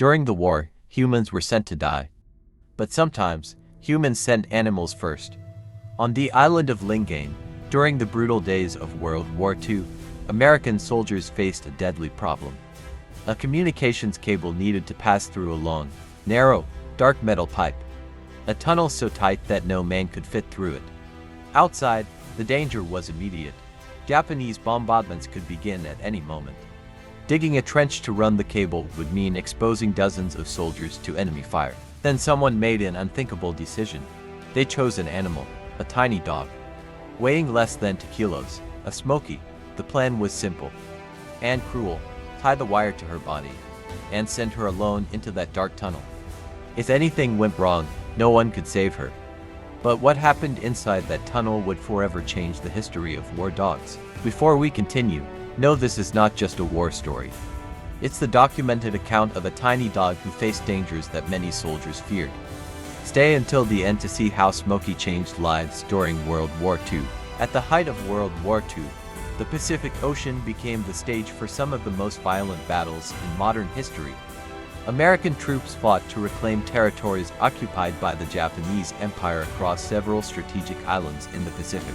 During the war, humans were sent to die. But sometimes, humans sent animals first. On the island of Lingane, during the brutal days of World War II, American soldiers faced a deadly problem. A communications cable needed to pass through a long, narrow, dark metal pipe. A tunnel so tight that no man could fit through it. Outside, the danger was immediate. Japanese bombardments could begin at any moment. Digging a trench to run the cable would mean exposing dozens of soldiers to enemy fire. Then someone made an unthinkable decision. They chose an animal, a tiny dog. Weighing less than 2 kilos, a Smoky. The plan was simple and cruel. Tie the wire to her body and send her alone into that dark tunnel. If anything went wrong, no one could save her. But what happened inside that tunnel would forever change the history of war dogs. Before we continue, know this is not just a war story. It's the documented account of a tiny dog who faced dangers that many soldiers feared. Stay until the end to see how Smoky changed lives during World War II. At the height of World War II, the Pacific Ocean became the stage for some of the most violent battles in modern history. American troops fought to reclaim territories occupied by the Japanese Empire across several strategic islands in the Pacific.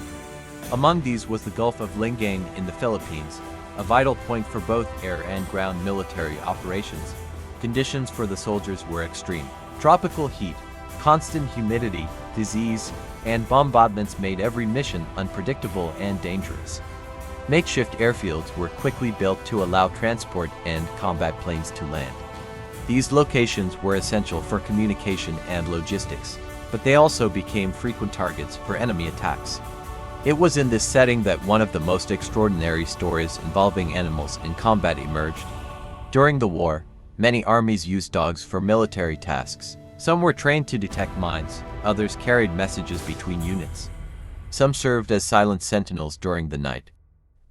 Among these was the Gulf of Lingane in the Philippines, a vital point for both air and ground military operations. Conditions for the soldiers were extreme. Tropical heat, constant humidity, disease, and bombardments made every mission unpredictable and dangerous. Makeshift airfields were quickly built to allow transport and combat planes to land. These locations were essential for communication and logistics, but they also became frequent targets for enemy attacks. It was in this setting that one of the most extraordinary stories involving animals in combat emerged. During the war, many armies used dogs for military tasks. Some were trained to detect mines, others carried messages between units. Some served as silent sentinels during the night.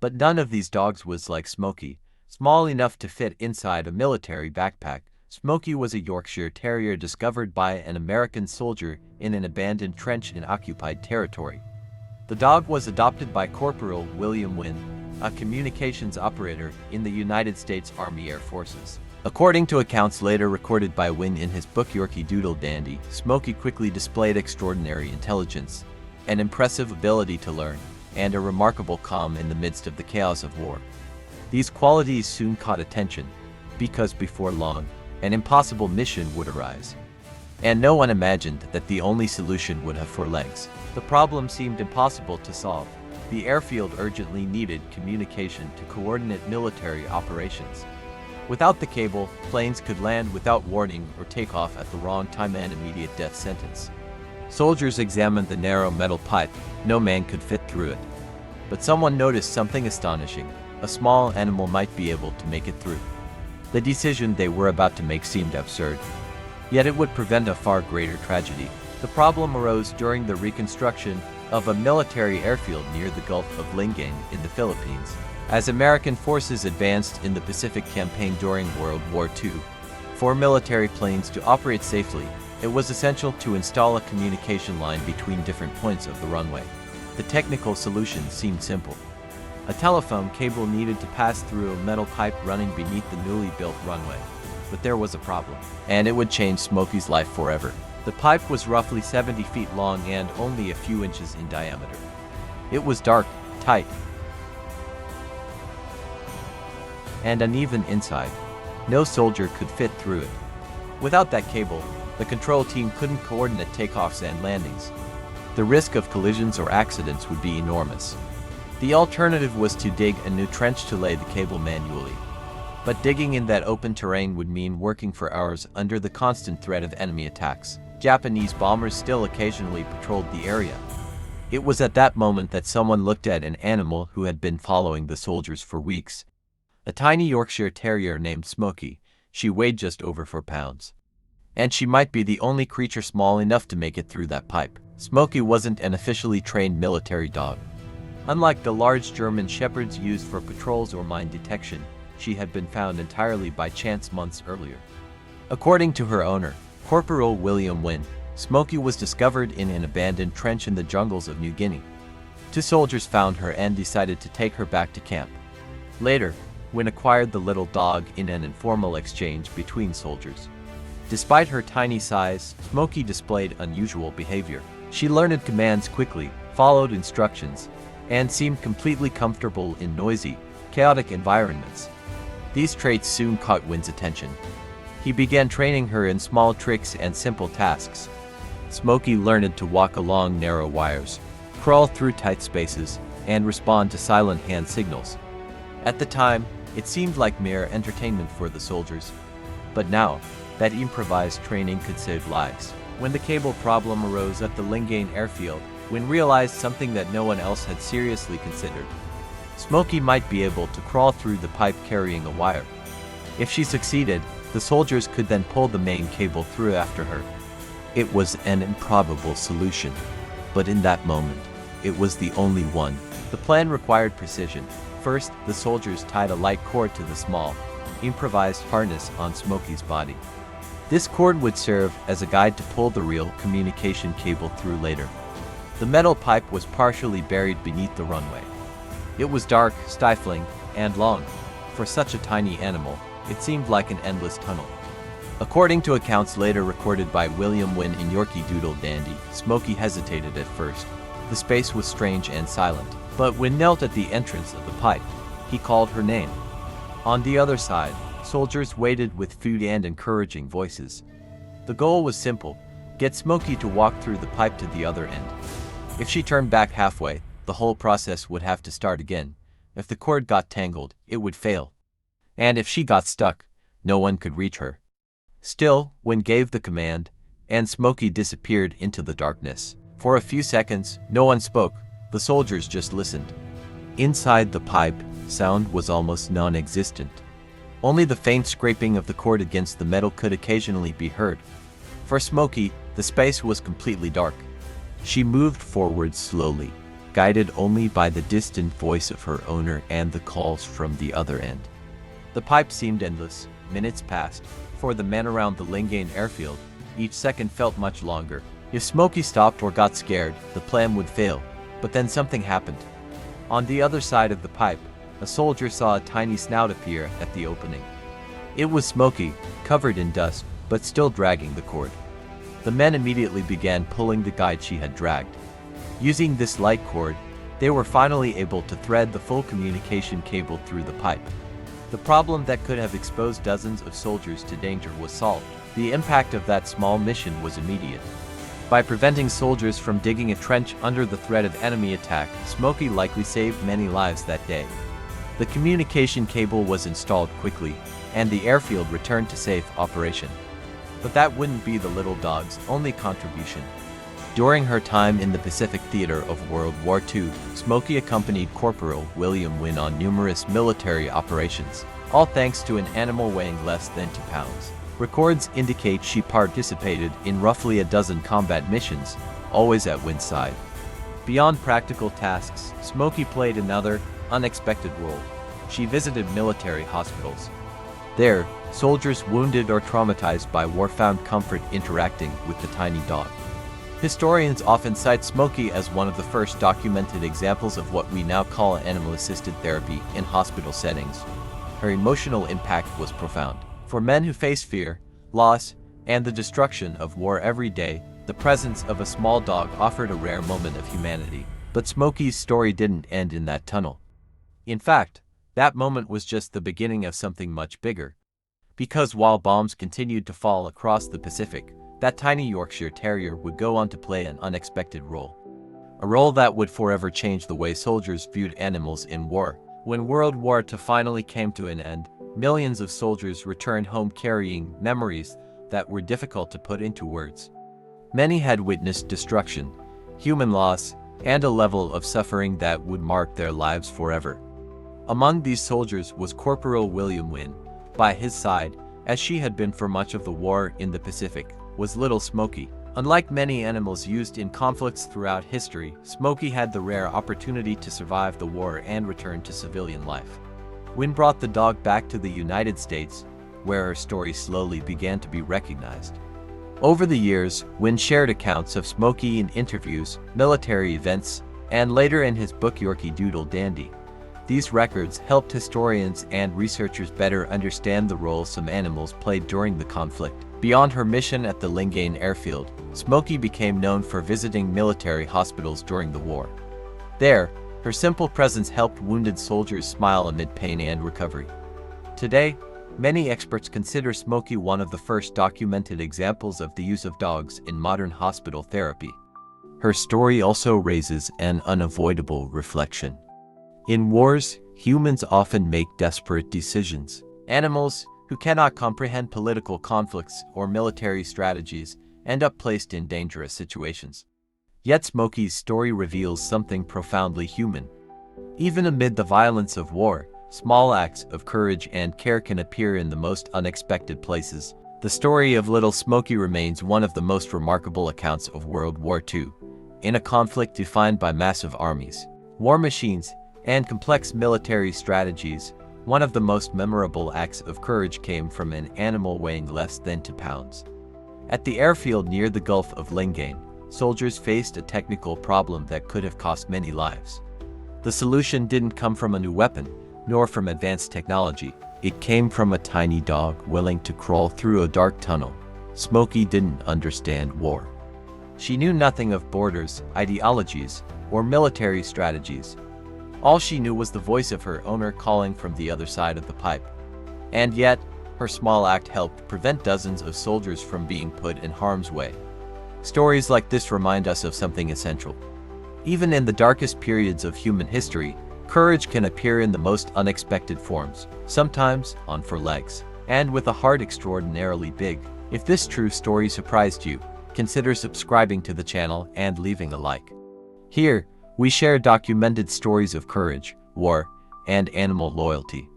But none of these dogs was like Smoky, small enough to fit inside a military backpack. Smoky was a Yorkshire Terrier discovered by an American soldier in an abandoned trench in occupied territory. The dog was adopted by Corporal William Wynne, a communications operator in the United States Army Air Forces. According to accounts later recorded by Wynne in his book Yorkie Doodle Dandy, Smoky quickly displayed extraordinary intelligence, an impressive ability to learn, and a remarkable calm in the midst of the chaos of war. These qualities soon caught attention, because before long, an impossible mission would arise. And no one imagined that the only solution would have 4 legs. The problem seemed impossible to solve. The airfield urgently needed communication to coordinate military operations. Without the cable, planes could land without warning or take off at the wrong time and immediate death sentence. Soldiers examined the narrow metal pipe. No man could fit through it. But someone noticed something astonishing. A small animal might be able to make it through. The decision they were about to make seemed absurd. Yet it would prevent a far greater tragedy. The problem arose during the reconstruction of a military airfield near the Gulf of Lingane in the Philippines. As American forces advanced in the Pacific campaign during World War II, for military planes to operate safely, it was essential to install a communication line between different points of the runway. The technical solution seemed simple. A telephone cable needed to pass through a metal pipe running beneath the newly built runway. But there was a problem, and it would change Smoky's life forever. The pipe was roughly 70 feet long and only a few inches in diameter. It was dark, tight, and uneven inside. No soldier could fit through it. Without that cable, the control team couldn't coordinate takeoffs and landings. The risk of collisions or accidents would be enormous. The alternative was to dig a new trench to lay the cable manually. But digging in that open terrain would mean working for hours under the constant threat of enemy attacks. Japanese bombers still occasionally patrolled the area. It was at that moment that someone looked at an animal who had been following the soldiers for weeks. A tiny Yorkshire Terrier named Smoky. She weighed just over 4 pounds. And she might be the only creature small enough to make it through that pipe. Smoky wasn't an officially trained military dog. Unlike the large German shepherds used for patrols or mine detection, she had been found entirely by chance months earlier. According to her owner, Corporal William Wynne, Smoky was discovered in an abandoned trench in the jungles of New Guinea. 2 soldiers found her and decided to take her back to camp. Later, Wynn acquired the little dog in an informal exchange between soldiers. Despite her tiny size, Smoky displayed unusual behavior. She learned commands quickly, followed instructions, and seemed completely comfortable in noisy, chaotic environments. These traits soon caught Wynn's attention. He began training her in small tricks and simple tasks. Smoky learned to walk along narrow wires, crawl through tight spaces, and respond to silent hand signals. At the time, it seemed like mere entertainment for the soldiers. But now, that improvised training could save lives. When the cable problem arose at the Lingain airfield, Wynn realized something that no one else had seriously considered. Smoky might be able to crawl through the pipe carrying a wire. If she succeeded, the soldiers could then pull the main cable through after her. It was an improbable solution, but in that moment, it was the only one. The plan required precision. First, the soldiers tied a light cord to the small, improvised harness on Smoky's body. This cord would serve as a guide to pull the real communication cable through later. The metal pipe was partially buried beneath the runway. It was dark, stifling, and long. For such a tiny animal, it seemed like an endless tunnel. According to accounts later recorded by William Wynn in Yorkshire Terrier, Smoky hesitated at first. The space was strange and silent, but when knelt at the entrance of the pipe, he called her name. On the other side, soldiers waited with food and encouraging voices. The goal was simple: get Smoky to walk through the pipe to the other end. If she turned back halfway, the whole process would have to start again. If the cord got tangled, it would fail. And if she got stuck, no one could reach her. Still, Wynn gave the command, and Smoky disappeared into the darkness. For a few seconds, no one spoke. The soldiers just listened. Inside the pipe, sound was almost non-existent. Only the faint scraping of the cord against the metal could occasionally be heard. For Smoky, the space was completely dark. She moved forward slowly, guided only by the distant voice of her owner and the calls from the other end. The pipe seemed endless. Minutes passed. For the men around the Lingain airfield, each second felt much longer. If Smoky stopped or got scared, the plan would fail. But then something happened. On the other side of the pipe, a soldier saw a tiny snout appear at the opening. It was Smoky, covered in dust, but still dragging the cord. The men immediately began pulling the guide she had dragged. Using this light cord, they were finally able to thread the full communication cable through the pipe. The problem that could have exposed dozens of soldiers to danger was solved. The impact of that small mission was immediate. By preventing soldiers from digging a trench under the threat of enemy attack, Smoky likely saved many lives that day. The communication cable was installed quickly, and the airfield returned to safe operation. But that wouldn't be the little dog's only contribution. During her time in the Pacific Theater of World War II, Smoky accompanied Corporal William Wynn on numerous military operations, all thanks to an animal weighing less than 2 pounds. Records indicate she participated in roughly a dozen combat missions, always at Wynn's side. Beyond practical tasks, Smoky played another, unexpected role. She visited military hospitals. There, soldiers wounded or traumatized by war found comfort interacting with the tiny dog. Historians often cite Smoky as one of the first documented examples of what we now call animal-assisted therapy in hospital settings. Her emotional impact was profound. For men who face fear, loss, and the destruction of war every day, the presence of a small dog offered a rare moment of humanity. But Smoky's story didn't end in that tunnel. In fact, that moment was just the beginning of something much bigger. Because while bombs continued to fall across the Pacific, that tiny Yorkshire Terrier would go on to play an unexpected role. A role that would forever change the way soldiers viewed animals in war. When World War II finally came to an end, millions of soldiers returned home carrying memories that were difficult to put into words. Many had witnessed destruction, human loss, and a level of suffering that would mark their lives forever. Among these soldiers was Corporal William Wynn. By his side, as she had been for much of the war in the Pacific, was little Smoky. Unlike many animals used in conflicts throughout history, Smoky had the rare opportunity to survive the war and return to civilian life. Wynn brought the dog back to the United States, where her story slowly began to be recognized. Over the years, Wynn shared accounts of Smoky in interviews, military events, and later in his book Yorkshire Terrier. These records helped historians and researchers better understand the role some animals played during the conflict. Beyond her mission at the Lingain airfield, Smoky became known for visiting military hospitals during the war. There, her simple presence helped wounded soldiers smile amid pain and recovery. Today, many experts consider Smoky one of the first documented examples of the use of dogs in modern hospital therapy. Her story also raises an unavoidable reflection. In wars, humans often make desperate decisions. Animals, who cannot comprehend political conflicts or military strategies, end up placed in dangerous situations. Yet Smoky's story reveals something profoundly human. Even amid the violence of war, small acts of courage and care can appear in the most unexpected places. The story of little Smoky remains one of the most remarkable accounts of World War II. In a conflict defined by massive armies, war machines, and complex military strategies, one of the most memorable acts of courage came from an animal weighing less than 2 pounds. At the airfield near the Gulf of Lingain, soldiers faced a technical problem that could have cost many lives. The solution didn't come from a new weapon, nor from advanced technology. It came from a tiny dog willing to crawl through a dark tunnel. Smoky didn't understand war. She knew nothing of borders, ideologies, or military strategies. All she knew was the voice of her owner calling from the other side of the pipe. And yet, her small act helped prevent dozens of soldiers from being put in harm's way. Stories like this remind us of something essential. Even in the darkest periods of human history, courage can appear in the most unexpected forms, sometimes on 4 legs, and with a heart extraordinarily big. If this true story surprised you, consider subscribing to the channel and leaving a like. Here, we share documented stories of courage, war, and animal loyalty.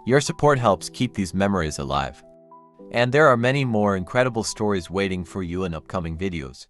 Your support helps keep these memories alive. And there are many more incredible stories waiting for you in upcoming videos.